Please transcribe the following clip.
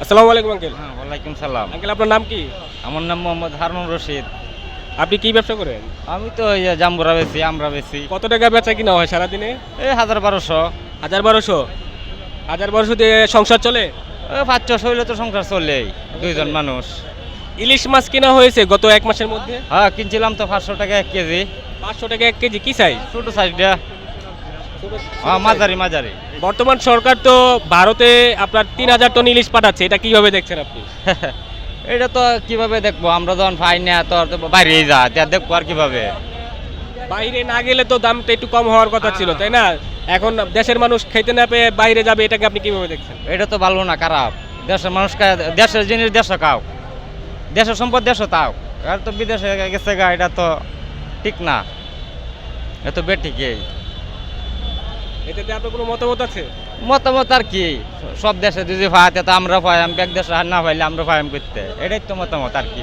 আসসালামু আলাইকুম আঙ্কেল। হ্যাঁ, ওয়ালাইকুম সালাম। আঙ্কেল আপনার নাম কি? আমার নাম মোহাম্মদ হারুন রশিদ। আপনি কি ব্যবসা করেন? আমি তো এই যে জাম্বুরা বেশি, আমরা বেশি। কত টাকা বেচা কিনা হয় সারাদিনে? এই 1000-1200। 1000-1200? 1000-1200 দিয়ে সংসার চলে? 500 হইলে তো সংসার চলেই, দুইজন মানুষ। ইলিশ মাছ কিনা হয়েছে গত এক মাসের মধ্যে? হ্যাঁ, কিনছিলাম তো 500 টাকা 1 কেজি। 500 টাকা 1 কেজি, কি সাইজ? ছোট সাইজটা। হ্যাঁ, মাঝারি মাঝারি। বর্তমান সরকার তো ভারতে আপনার 3000 টন ইলিশ পাঠাচ্ছে, এটা কিভাবে দেখছেন আপনি? এটা তো কিভাবে দেখবো, আমরা যখন পাই না তো আর তো বাইরেই যা, তা দেখবো আর কিভাবে। বাইরে না গেলে তো দামটা একটু কম হওয়ার কথা ছিল, তাই না? এখন দেশের মানুষ খেতে না পেয়ে বাইরে যাবে, এটাকে আপনি কিভাবে দেখছেন? এটা তো ভালো না, খারাপ। দেশের মানুষকে, দেশের জিনিস দেশে খাও, দেশের সম্পদ দেশে তাও। আর তো বিদেশে গেছে গা, এটা তো ঠিক না, এটা তো বেঠিকই। এটাতে আপনার কোনো মতামত আছে? মতামত আর কি, সব দেশে যদি পায় তো আমরা পাই, আমি এক দেশে না পাইলে আমরা পাই করতে, এটাই তো মতামত আর কি।